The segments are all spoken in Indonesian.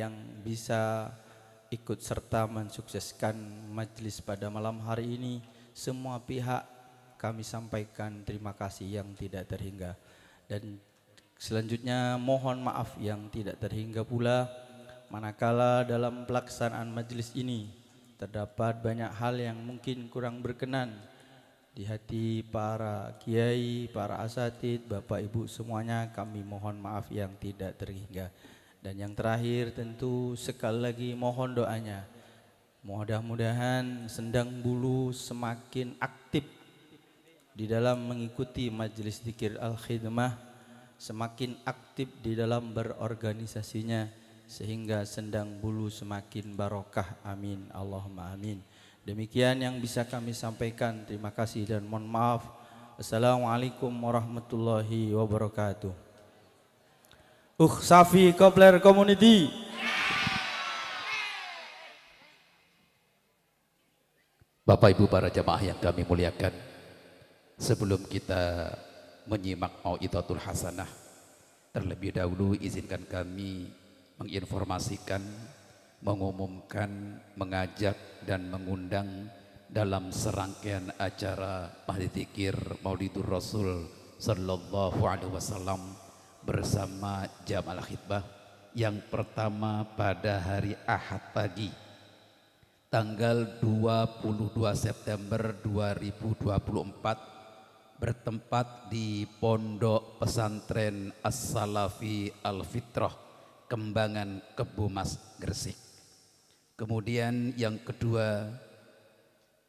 yang bisa ikut serta mensukseskan majelis pada malam hari ini. Semua pihak kami sampaikan terima kasih yang tidak terhingga. Dan selanjutnya mohon maaf yang tidak terhingga pula manakala dalam pelaksanaan majelis ini terdapat banyak hal yang mungkin kurang berkenan di hati para kiai, para asatid, bapak ibu semuanya. Kami mohon maaf yang tidak terhingga. Dan yang terakhir tentu sekali lagi mohon doanya, mudah-mudahan Sendang Bulu semakin aktif di dalam mengikuti majelis zikir al-khidmah, semakin aktif di dalam berorganisasinya, sehingga Sendang Bulu semakin barokah. Amin, Allahumma amin. Demikian yang bisa kami sampaikan. Terima kasih dan mohon maaf. Assalamualaikum warahmatullahi wabarakatuh. Safi Kopler Community. Bapak Ibu para jamaah yang kami muliakan, sebelum kita menyimak mau'izatul hasanah, terlebih dahulu izinkan kami menginformasikan, mengumumkan, mengajak dan mengundang dalam serangkaian acara Majelis Zikir Maulidur Rasul sallallahu alaihi wasallam bersama Jamaah Khidbah yang pertama pada hari Ahad pagi tanggal 22 September 2024 bertempat di Pondok Pesantren As-Salafi Al-Fitrah Kembangan Kebumas Gresik. Kemudian yang kedua,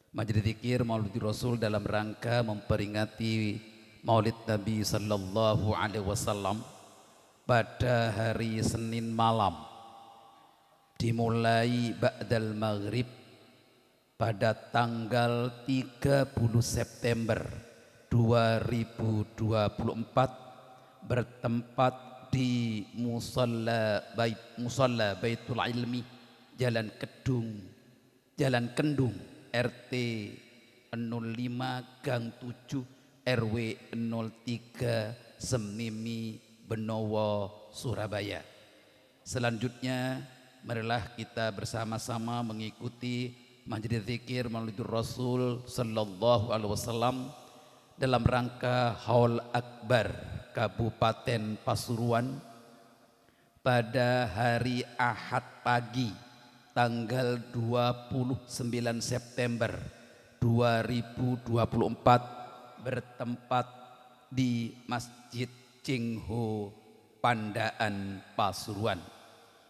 Majelis Zikir Maulidur Rasul dalam rangka memperingati Maulid Nabi sallallahu alaihi wasallam pada hari Senin malam dimulai ba'dal maghrib pada tanggal 30 September 2024 bertempat di Musalla Baitul Ilmi Jalan Kendung RT 05 Gang 7 RW 03 Semimi Benowo Surabaya. Selanjutnya marilah kita bersama-sama mengikuti Majelis Zikir Maulidur Rasul sallallahu alaihi wasallam dalam rangka Haul Akbar Kabupaten Pasuruan pada hari Ahad pagi tanggal 29 September 2024 bertempat di Masjid Cingho Pandaan Pasuruan.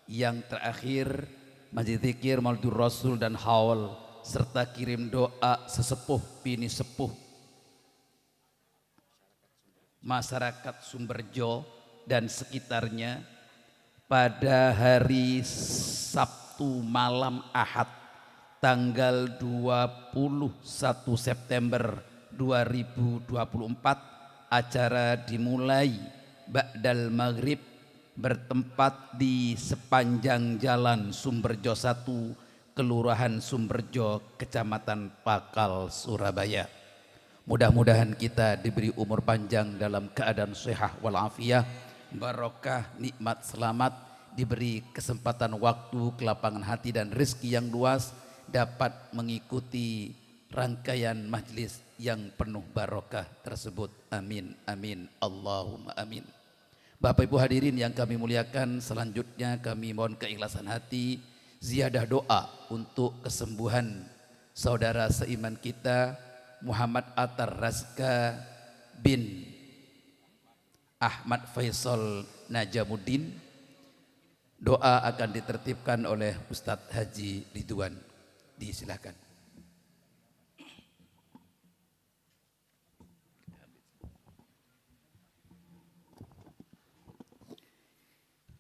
Yang terakhir Majelis Zikir Maulidur Rasul dan Haul serta kirim doa sesepuh bini sepuh masyarakat Sumberjo dan sekitarnya pada hari Sabtu malam Ahad tanggal 21 September 2024. Acara dimulai ba'dal maghrib bertempat di sepanjang jalan Sumberjo 1 Kelurahan Sumberjo Kecamatan Pakal Surabaya. Mudah-mudahan kita diberi umur panjang dalam keadaan sehat walafiat, barokah, nikmat, selamat, diberi kesempatan waktu, kelapangan hati dan rezeki yang luas dapat mengikuti rangkaian majlis yang penuh barokah tersebut. Amin, amin, Allahumma amin. Bapak Ibu hadirin yang kami muliakan, selanjutnya kami mohon keikhlasan hati, ziyadah doa untuk kesembuhan saudara seiman kita Muhammad Atar Razka bin Ahmad Faisal Najamuddin. Doa akan ditertibkan oleh Ustadz Haji Ridwan. Disilakan.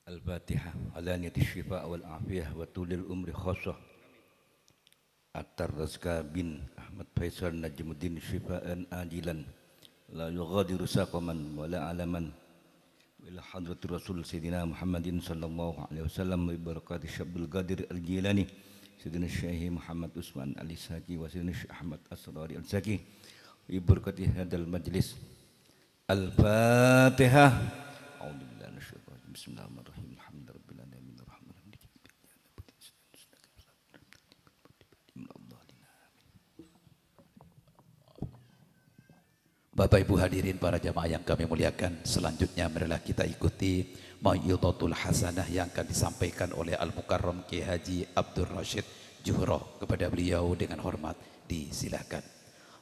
Al-Fatihah. Ala niyati syifa wal afiyah wa tulil umri khasah. Atar Razka bin Ahmad Faisal Najamuddin syifaan ajilan la yughadiru saqaman wa la alaman ila hadrati Rasul Sayyidina Muhammadin sallallahu alaihi wasallam bi barakati Syabdul Qadir Al-Jilani Sayyidina Syekh Muhammad Usman Al-Saki wa Sayyidina Syekh Ahmad As-Sadari Al-Saki bi barakati hadal majlis. Al-Fatihah. A'udzu billahi minasyaitonir rajim. Bismillahirrahmanirrahim. Alhamdulillahirabbil alamin arrahmanirrahim. Bapak Ibu hadirin para jamaah yang kami muliakan, selanjutnya marilah kita ikuti Mau'izatul Hasanah yang akan disampaikan oleh Al-Mukarram Kiai Haji Abdul Rashid Juhro. Kepada beliau dengan hormat disilakan.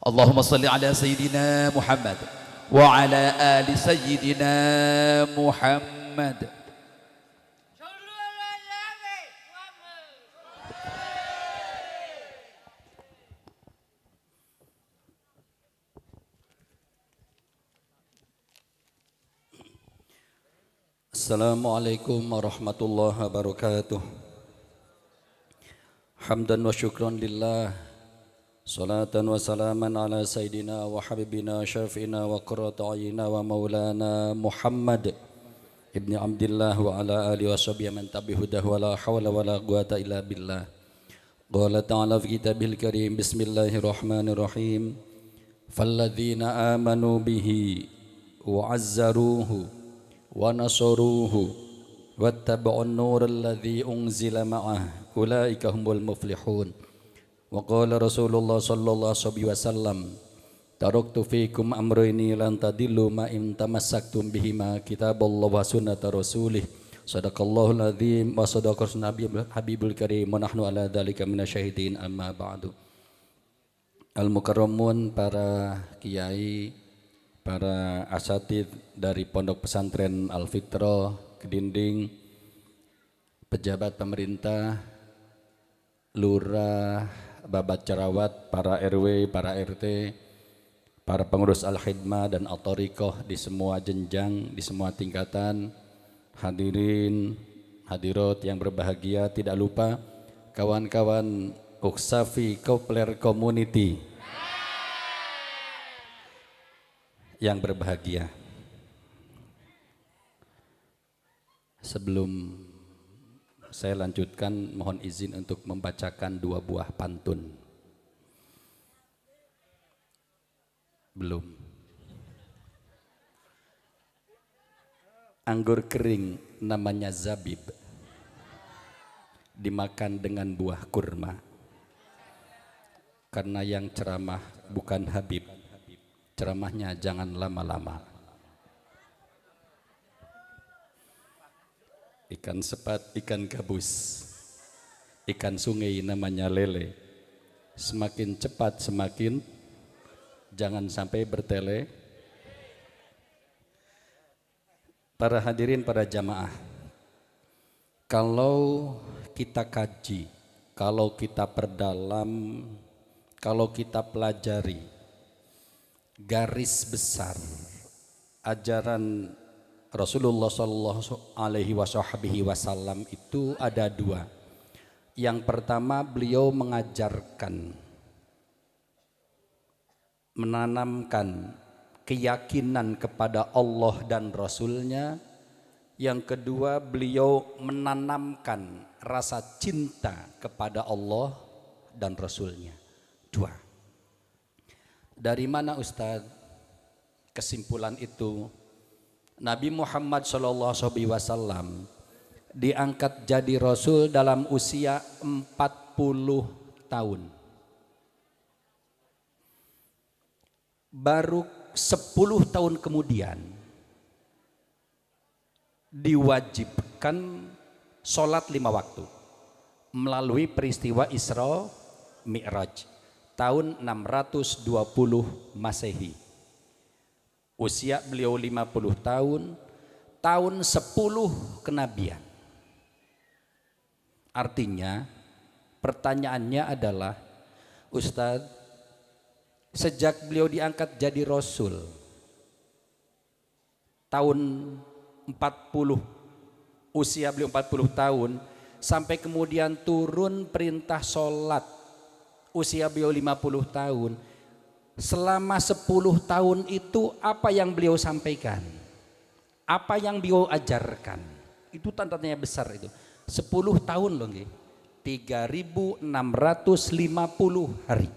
Allahumma salli ala Sayyidina Muhammad wa ala ali Sayyidina Muhammad. Assalamualaikum warahmatullahi wabarakatuh. Hamdan wa syukran lillah, salatan wa salaman ala sayyidina wa habibina syafi'ina wa qurratu a'yunina wa maulana Muhammad ibni Abdillah wa ala alihi wa sahbihi man tabi'ahu wa la hawla wa la quwata illa billah. Qala ta'ala fi kitabihil karim, bismillahirrahmanirrahim, falladzina amanu bihi wa azzaruhu wa nasaruhu wattaba'un nur alladhi unzila ma'ah ulaika humul muflihun. Wa qala Rasulullah sallallahu alaihi wasallam, taraktu fikum amrayni lan tadillu ma in tamassaktum bihima kitaballah wa sunnata rasulih. Sadaqallahul azim wa sadaqas nabiyul habibul karim wa nahnu ala dzalika minasyahidin, amma ba'du. Al-mukarramun, para kiai, para asatidz dari Pondok Pesantren Al-Fitrah Kedinding, pejabat pemerintah, lurah, babat cerawat, para RW, para RT, para pengurus Al-Khidmah dan Al-Thariqah di semua jenjang, di semua tingkatan, hadirin, hadirat yang berbahagia, tidak lupa kawan-kawan Uksafi Kopler Community yang berbahagia. Sebelum saya lanjutkan, mohon izin untuk membacakan 2 buah pantun. Belum. Anggur kering namanya zabib, dimakan dengan buah kurma. Karena yang ceramah bukan Habib, ceramahnya jangan lama-lama. Ikan sepat, ikan gabus, ikan sungai namanya lele. Semakin cepat semakin, jangan sampai bertele. Para hadirin, para jamaah, kalau kita kaji, kalau kita perdalam, kalau kita pelajari garis besar ajaran Rasulullah sallallahu alaihi wasallam itu ada 2. Yang pertama, beliau mengajarkan, menanamkan keyakinan kepada Allah dan Rasulnya. Yang kedua, beliau menanamkan rasa cinta kepada Allah dan Rasulnya. 2. Dari mana Ustaz kesimpulan itu? Nabi Muhammad SAW diangkat jadi Rasul dalam usia 40 tahun. Baru 10 tahun kemudian diwajibkan sholat 5 waktu melalui peristiwa Isra Mi'raj tahun 620 Masehi. Usia beliau 50 tahun, tahun 10 kenabian. Artinya pertanyaannya adalah, Ustadz, sejak beliau diangkat jadi Rasul tahun 40, usia beliau 40 tahun, sampai kemudian turun perintah sholat usia beliau 50 tahun. Selama 10 tahun itu apa yang beliau sampaikan? Apa yang beliau ajarkan? Itu tanda-tanya besar itu. 10 tahun loh nggih. 3650 hari.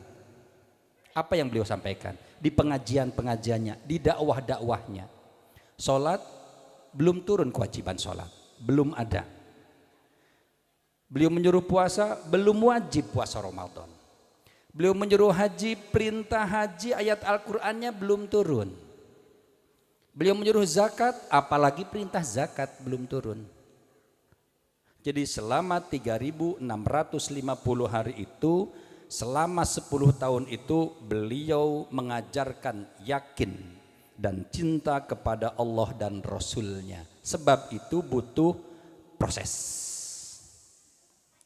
Apa yang beliau sampaikan? Di pengajian-pengajiannya, di dakwah-dakwahnya. Sholat, belum turun kewajiban sholat. Belum ada. Beliau menyuruh puasa, belum wajib puasa Ramadan. Beliau menyuruh haji, perintah haji ayat Al-Qur'annya belum turun. Beliau menyuruh zakat, apalagi perintah zakat belum turun. Jadi selama 3.650 hari itu, selama 10 tahun itu beliau mengajarkan yakin dan cinta kepada Allah dan Rasulnya. Sebab itu butuh proses.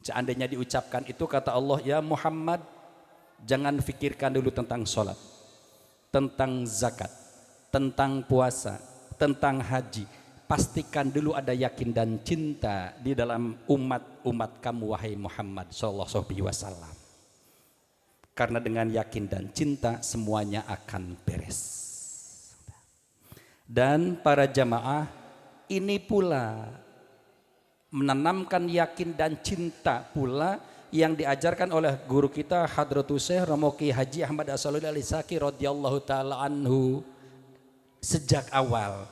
Seandainya diucapkan itu kata Allah, ya Muhammad, jangan fikirkan dulu tentang sholat, tentang zakat, tentang puasa, tentang haji. Pastikan dulu ada yakin dan cinta di dalam umat kamu wahai Muhammad sallallahu alaihi wasallam. Karena dengan yakin dan cinta semuanya akan beres. Dan para jamaah ini pula menanamkan yakin dan cinta pula yang diajarkan oleh guru kita Hadratus Syekh Romo Ki Haji Ahmad As-Salih Al-Saki radhiyallahu taala anhu sejak awal.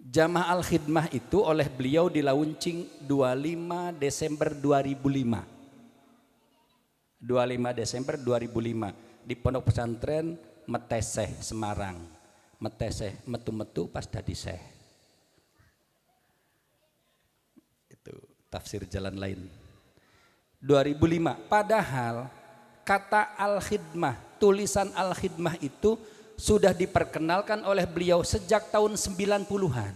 Jamaah Al-Khidmah itu oleh beliau di launching 25 Desember 2005. 25 Desember 2005 di Pondok Pesantren Meteseh Semarang. Meteseh metu-metu pas dadi seh. Itu tafsir jalan lain. 2005. Padahal kata Al-Khidmah, tulisan Al-Khidmah itu sudah diperkenalkan oleh beliau sejak tahun 90-an.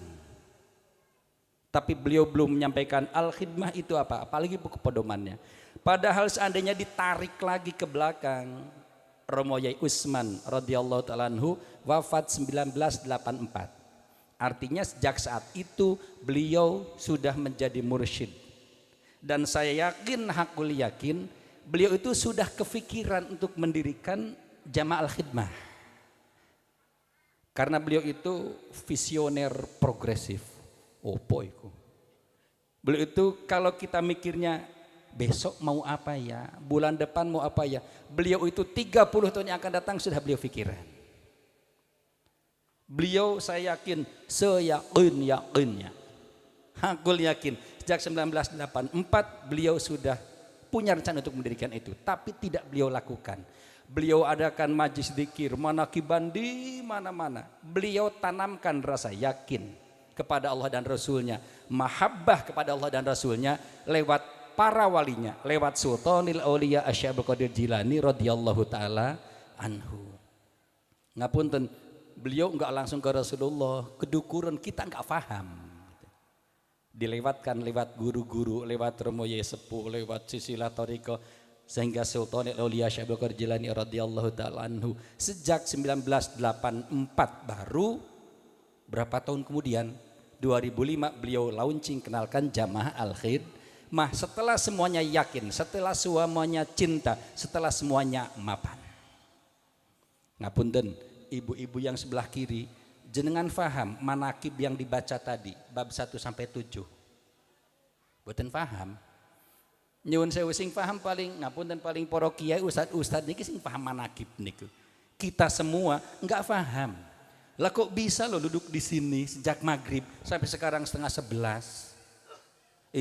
Tapi beliau belum menyampaikan Al-Khidmah itu apa, apalagi buku pedomannya. Padahal seandainya ditarik lagi ke belakang, Romo Yai Usman radhiyallahu ta'ala anhu wafat 1984. Artinya sejak saat itu beliau sudah menjadi mursyid. Dan saya yakin, hakul yakin, beliau itu sudah kefikiran untuk mendirikan Jamaah Al-Khidmah. Karena beliau itu visioner progresif. Opo iku. Beliau itu kalau kita mikirnya besok mau apa ya, bulan depan mau apa ya, beliau itu 30 tahun yang akan datang sudah beliau pikiran. Beliau saya yakin, seyakin-yakinnya, hakul yakin, sejak 1984 beliau sudah punya rencana untuk mendirikan itu, tapi tidak beliau lakukan. Beliau adakan majlis dzikir, manakiban di mana-mana. Beliau tanamkan rasa yakin kepada Allah dan Rasulnya, mahabbah kepada Allah dan Rasulnya lewat para walinya, lewat Sultanil Auliya Asy Abdul Qadir Jilani radhiyallahu taala anhu. Ngapunten, beliau enggak langsung ke Rasulullah, kedukuran kita enggak paham. Dilewatkan lewat guru-guru, lewat Romo Yai Sepuh, lewat silsilah thariqah, sehingga Sultanil Auliya Asy Abdul Qadir Jilani radhiyallahu taala anhu sejak 1984 baru berapa tahun kemudian 2005 beliau launching kenalkan Jamaah Al-Khidmah. Setelah semuanya yakin, setelah semuanya cinta, setelah semuanya mapan. Ngapunten, ibu-ibu yang sebelah kiri, jenengan faham manakib yang dibaca tadi bab 1 sampai 7. Boten faham. Nyuwun sewu sing paham paling ngapunten paling para kiai ustad niki sing paham manakib niku. Kita semua enggak paham. Lah kok bisa lo duduk di sini sejak maghrib sampai sekarang setengah 12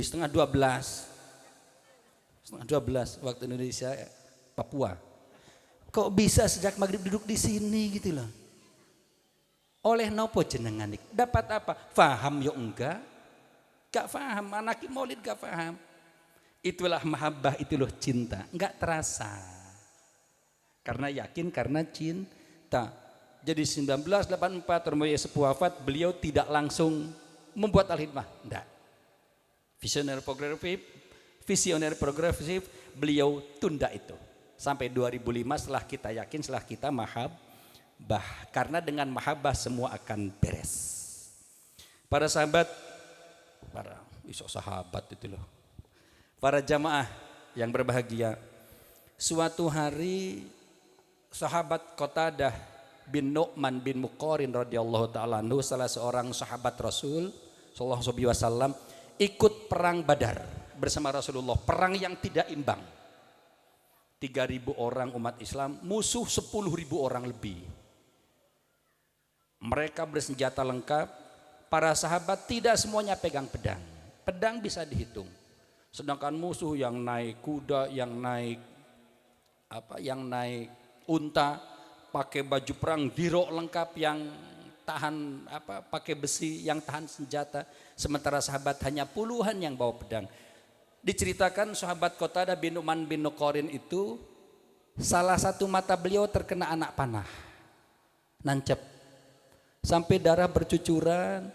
waktu Indonesia Papua. Kok bisa sejak maghrib duduk di sini gitu loh. Oleh nopo jenengan nik? Dapat apa? Faham yo enggak? Gak faham, anak maulid gak faham. Itulah mahabbah, itu loh cinta, enggak terasa. Karena yakin, karena cinta. Jadi 1984 Romo Yai Sepuh wafat, beliau tidak langsung membuat Al-Khidmah, enggak. Visioner progresif, beliau tunda itu sampai 2005 setelah kita yakin, setelah kita mahabbah. Karena dengan mahabbah semua akan beres. Para sahabat, para sahabat itu loh, para jamaah yang berbahagia, suatu hari sahabat Qatadah bin Nu'man bin Muqarin radhiyallahu taala anhu, salah seorang sahabat Rasul sallallahu alaihi wasallam, ikut perang Badar bersama Rasulullah, perang yang tidak imbang. 3.000 orang umat Islam, musuh 10.000 orang lebih. Mereka bersenjata lengkap, para sahabat tidak semuanya pegang pedang. Pedang bisa dihitung. Sedangkan musuh yang naik kuda, yang naik yang naik unta, pakai baju perang dirok lengkap yang tahan pakai besi yang tahan senjata, sementara sahabat hanya puluhan yang bawa pedang. Diceritakan sahabat Qatadah bin Nu'man bin Nuqarin itu salah satu mata beliau terkena anak panah, nancep sampai darah bercucuran,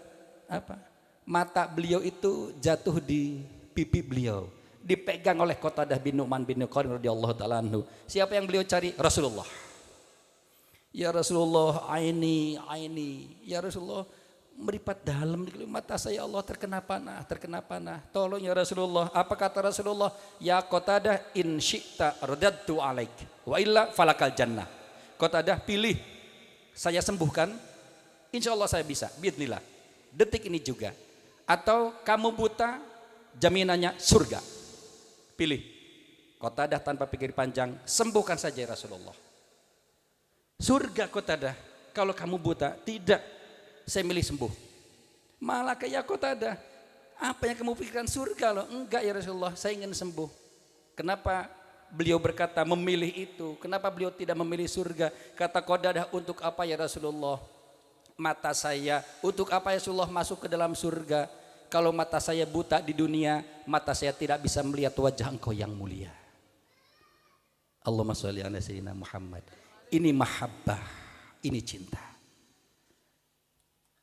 mata beliau itu jatuh di pipi beliau, dipegang oleh Qatadah bin Nu'man bin Nuqarin radhiyallahu taala anhu. Siapa yang beliau cari? Rasulullah. Ya Rasulullah, aini, ya Rasulullah, meripat dalam mata saya, Allah terkena panah. Tolong ya Rasulullah. Apa kata Rasulullah? Ya Qatadah, in syi'ta radadtu alaik, wa illa falakal jannah. Qatadah, pilih, saya sembuhkan, insya Allah saya bisa, biidznillah, detik ini juga. Atau kamu buta, jaminannya surga. Pilih. Qatadah tanpa pikir panjang, sembuhkan saja ya Rasulullah. Surga Qatadah. Kalau kamu buta, tidak, saya milih sembuh. Malah kayak Qatadah, apa yang kamu pikirkan surga loh? Enggak ya Rasulullah, saya ingin sembuh. Kenapa beliau berkata memilih itu? Kenapa beliau tidak memilih surga? Kata Qatadah, untuk apa ya Rasulullah mata saya, untuk apa ya Rasulullah masuk ke dalam surga? Kalau mata saya buta di dunia, mata saya tidak bisa melihat wajah engkau yang mulia. Allahumma sholli ala sayyidina Muhammad. Ini mahabbah, ini cinta.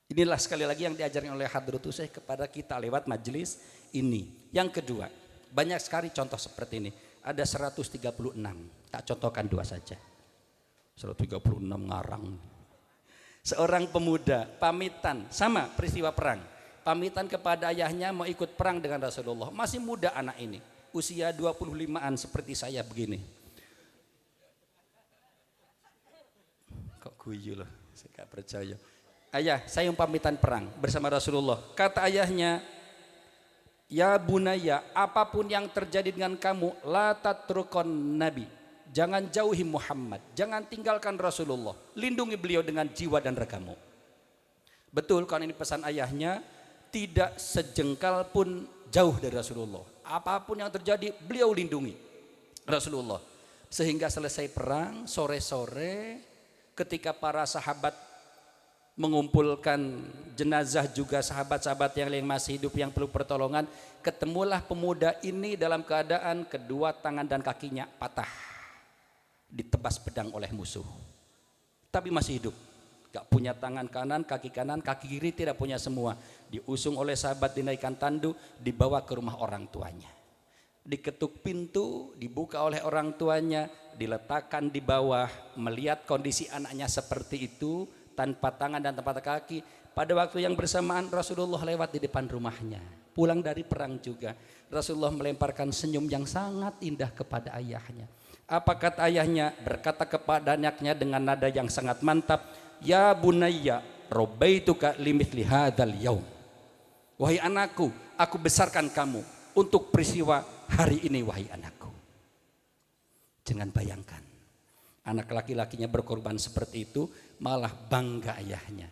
Inilah sekali lagi yang diajarkan oleh Hadratus Syekh kepada kita lewat majelis ini. Yang kedua, banyak sekali contoh seperti ini. Ada 136, tak contohkan 2 saja. 136 ngarang. Seorang pemuda pamitan, sama peristiwa perang. Pamitan kepada ayahnya mau ikut perang dengan Rasulullah. Masih muda anak ini, usia 25-an seperti saya begini. Kok guyu loh, saya gak percaya. Ayah, saya pamitan perang bersama Rasulullah. Kata ayahnya, ya bunaya, apapun yang terjadi dengan kamu, la tatrukon nabi, jangan jauhi Muhammad, jangan tinggalkan Rasulullah, lindungi beliau dengan jiwa dan ragamu. Betul, kalau ini pesan ayahnya, tidak sejengkal pun jauh dari Rasulullah. Apapun yang terjadi, beliau lindungi Rasulullah. Sehingga selesai perang, sore-sore ketika para sahabat mengumpulkan jenazah juga sahabat-sahabat yang lain masih hidup yang perlu pertolongan, ketemulah pemuda ini dalam keadaan kedua tangan dan kakinya patah, ditebas pedang oleh musuh, tapi masih hidup, gak punya tangan kanan, kaki kiri tidak punya semua. Diusung oleh sahabat, dinaikkan tandu, dibawa ke rumah orang tuanya. Diketuk pintu, dibuka oleh orang tuanya, diletakkan di bawah. Melihat kondisi anaknya seperti itu, tanpa tangan dan tanpa kaki, pada waktu yang bersamaan Rasulullah lewat di depan rumahnya, pulang dari perang juga. Rasulullah melemparkan senyum yang sangat indah kepada ayahnya. Apa kata ayahnya? Berkata kepada anaknya dengan nada yang sangat mantap, ya bunayya robbaituka limithli hadzal yaum. Wahai anakku, aku besarkan kamu untuk peristiwa hari ini, wahai anakku. Jangan bayangkan, anak laki-lakinya berkorban seperti itu, malah bangga ayahnya.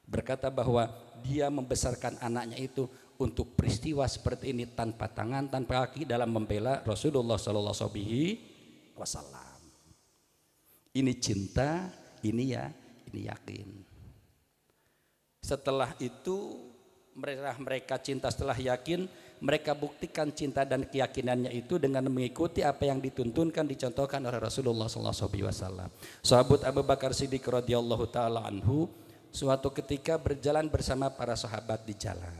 Berkata bahwa dia membesarkan anaknya itu untuk peristiwa seperti ini, tanpa tangan, tanpa kaki, dalam membela Rasulullah sallallahu alaihi wasallam. Ini cinta, ini yakin. Setelah itu mereka cinta, setelah yakin mereka buktikan cinta dan keyakinannya itu dengan mengikuti apa yang dituntunkan, dicontohkan oleh Rasulullah SAW. Sahabat Abu Bakar Siddiq radhiyallahu taala anhu suatu ketika berjalan bersama para sahabat di jalan.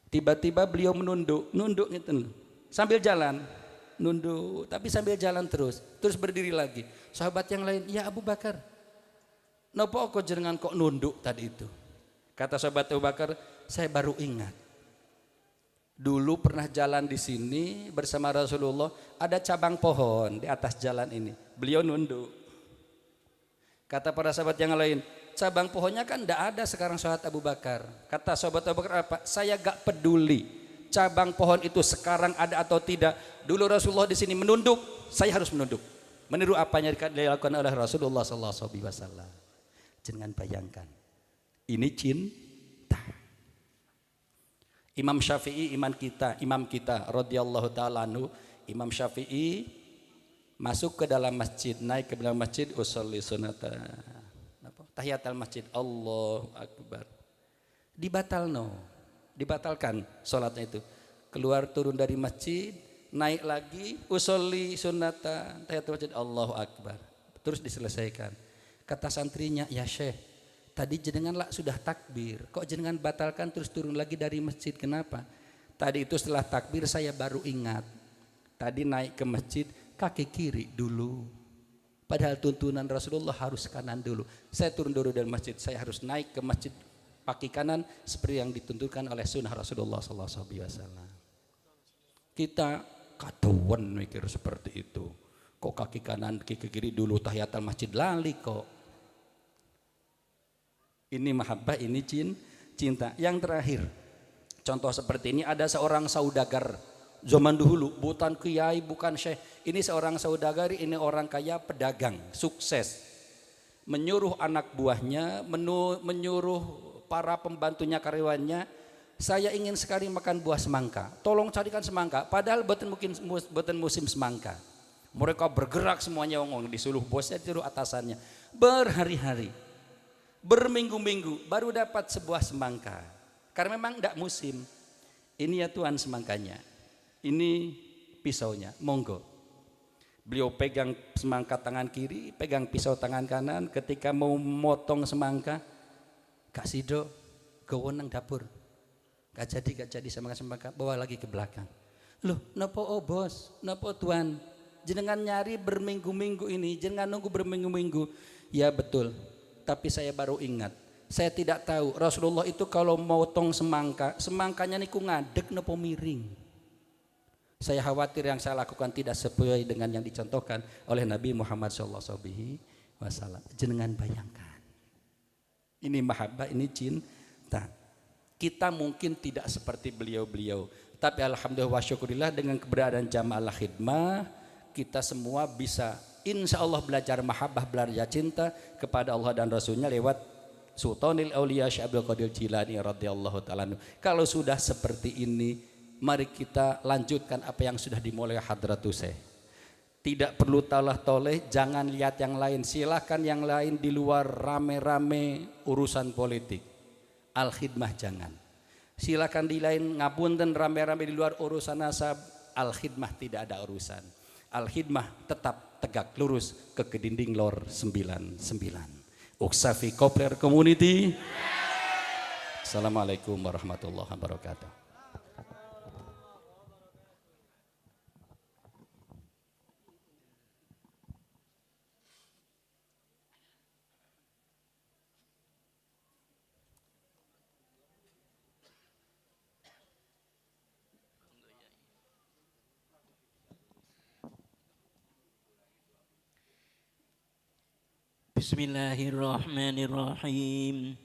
Tiba-tiba beliau nunduk gitu, sambil jalan, nunduk tapi sambil jalan terus berdiri lagi. Sahabat yang lain, ya Abu Bakar, napa kok jenengan kok nunduk tadi itu? Kata sahabat Abu Bakar, saya baru ingat. Dulu pernah jalan di sini bersama Rasulullah, ada cabang pohon di atas jalan ini. Beliau nunduk. Kata para sahabat yang lain, cabang pohonnya kan tidak ada sekarang sahabat Abu Bakar. Kata sahabat Abu Bakar apa? Saya gak peduli cabang pohon itu sekarang ada atau tidak. Dulu Rasulullah di sini menunduk, saya harus menunduk. Meniru apa yang dilakukan oleh Rasulullah SAW. Jangan bayangkan, ini cinta. Imam Syafi'i, imam kita radhiyallahu ta'ala anhu, Imam Syafi'i masuk ke dalam masjid, naik ke dalam masjid, usolli sunata tahiyatul masjid, Allahu Akbar, dibatalkan sholatnya itu. Keluar turun dari masjid, naik lagi, usolli sunata tahiyatul masjid, Allahu Akbar, terus diselesaikan. Kata santrinya, ya Syekh, tadi jenengan sudah takbir, kok jenengan batalkan terus turun lagi dari masjid, kenapa? Tadi itu setelah takbir saya baru ingat, tadi naik ke masjid kaki kiri dulu, padahal tuntunan Rasulullah harus kanan dulu. Saya turun dulu dari masjid, saya harus naik ke masjid kaki kanan seperti yang dituntunkan oleh sunnah Rasulullah SAW. Kita kaduan mikir seperti itu, kok kaki kanan kaki kiri dulu, tahiyatul masjid lali kok. Ini mahabbah, ini cinta. Yang terakhir, contoh seperti ini, ada seorang saudagar zaman dahulu, bukan kiai, bukan syekh. Ini seorang saudagar, ini orang kaya, pedagang, sukses. Menyuruh anak buahnya, menyuruh para pembantunya, karyawannya, saya ingin sekali makan buah semangka. Tolong carikan semangka, padahal boten musim semangka. Mereka bergerak semuanya, disuruh bosnya, disuruh atasannya. Berhari-hari, berminggu-minggu baru dapat sebuah semangka. Karena memang tidak musim. Ini ya Tuhan semangkanya, ini pisaunya, monggo. Beliau pegang semangka tangan kiri, pegang pisau tangan kanan. Ketika mau motong semangka, Kak Sido gawa nang dapur, gak jadi semangka, bawa lagi ke belakang. Loh, nopo bos, nopo Tuhan, jenengan nyari berminggu-minggu ini, jenengan nunggu berminggu-minggu. Ya betul, tapi saya baru ingat, saya tidak tahu Rasulullah itu kalau motong semangkanya niku ngadeg nopo miring. Saya khawatir yang saya lakukan tidak sesuai dengan yang dicontohkan oleh Nabi Muhammad SAW. Jenengan bayangkan, ini mahabbah, ini cinta. Kita mungkin tidak seperti beliau-beliau, tapi alhamdulillah wa syukurillah dengan keberadaan Jamaah Khidmah, kita semua bisa insya Allah belajar mahabbah, belajar cinta kepada Allah dan Rasulnya lewat Sultanil Auliya Syekh Abdul Qadir Jilani radhiyallahu ta'ala. Kalau sudah seperti ini, mari kita lanjutkan apa yang sudah dimulai Hadratus Syekh. Tidak perlu toleh-toleh, jangan lihat yang lain, silakan yang lain di luar rame-rame urusan politik. Al-khidmah jangan. Silakan di lain ngapunten rame-rame di luar urusan nasab. Al-khidmah tidak ada urusan. Al-khidmah tetap tegak lurus ke dinding lor 99. Uksafi Kopler Community. Assalamualaikum warahmatullahi wabarakatuh. Bismillahirrahmanirrahim.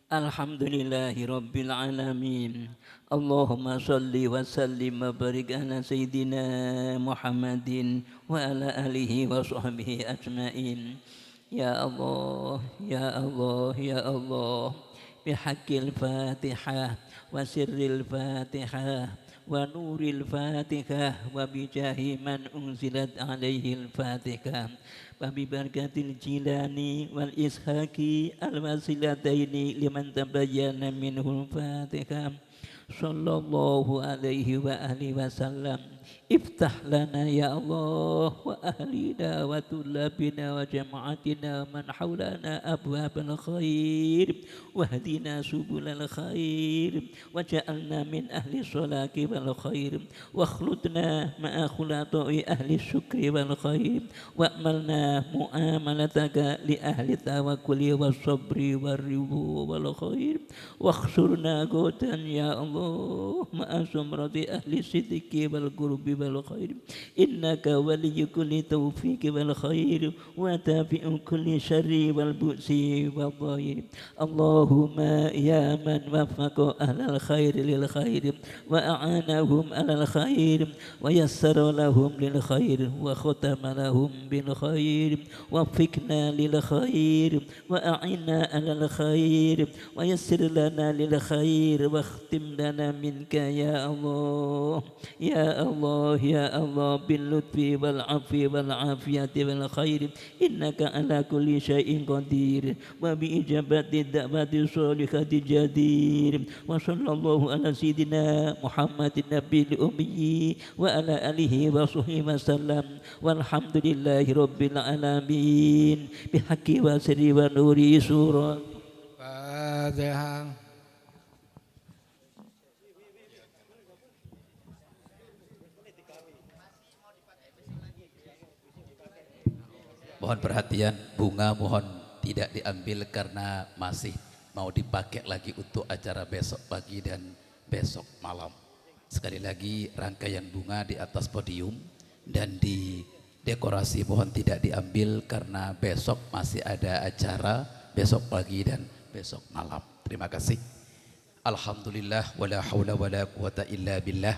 Alhamdulillahi Rabbil Alamin. Allahumma salli wa sallim wa barik ala Sayyidina Muhammadin wa ala alihi wa sahbihi ajma'in. Ya Allah, Ya Allah, Ya Allah, bihaqqil Fatihah wa sirril Fatihah wa nuril Fatihah wa bijahi man unzilat alaihil Fatihah wa bibarakatil Jilani wal Ishaqi al-wasilataini liman tabayyana minhul Fatihah. Sallallahu alaihi wa alihi wasallam. Iftah lana ya Allah wa ahlina wa tulabina wa jama'atina man hawlana abwabal khair wahdina subulal khair waja'alna min ahli sholaki wal khair wa akhludna ma'a khulata'i ahli syukri wal khair wa amalna mu'amalataka li ahli tawakkuli wa sabri wa ribu wal khair wa khsurna gotan ya Allah ma'a sumrati ahli sidiki wal qurbi wal khair innaka waliyyu kulli tawfiqi wal khair wa tafi'u kulli syarri wal bu'si wal dhair. Allahumma ya man waffaqa ahlal khair lil khair wa a'anahum alal khair wa yassara lahum lil khair wa khatama lahum bil khair waffiqna lil khair wa a'inna alal khair wa yassir lana lil khair wa khtim lana minka ya Allah ya Allah الله يا الله باللطف والعفو والعافية والخير إنك على كل شيء قدير وبإجابة الدعوة الصالحة جدير وصلى الله على سيدنا محمد النبي الأمي وعلى آله وصحبه وسلم والحمد لله رب العالمين بحق وسر ونور سورة Fatihah. Mohon perhatian, bunga mohon tidak diambil karena masih mau dipakai lagi untuk acara besok pagi dan besok malam. Sekali lagi rangkaian bunga di atas podium dan di dekorasi mohon tidak diambil karena besok masih ada acara besok pagi dan besok malam. Terima kasih. Alhamdulillah wala haula wala quwata illa billah.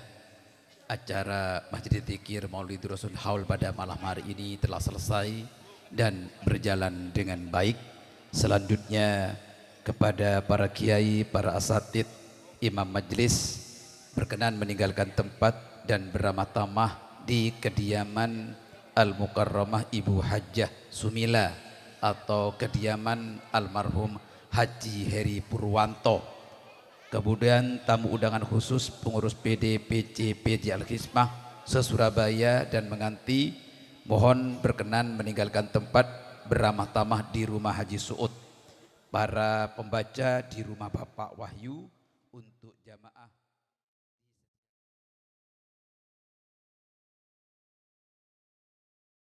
Acara Masjid Dzikir Maulid Rasul Haul pada malam hari ini telah selesai dan berjalan dengan baik. Selanjutnya kepada para kiai, para asatid, imam majlis berkenan meninggalkan tempat dan beramah tamah di kediaman Al-Mukarramah Ibu Hajjah Sumila atau kediaman almarhum Haji Heri Purwanto. Kemudian tamu undangan khusus pengurus PD PC PJ Al-Hizmah se-Surabaya dan menganti mohon berkenan meninggalkan tempat beramah tamah di rumah Haji Suud. Para pembaca di rumah Bapak Wahyu untuk jamaah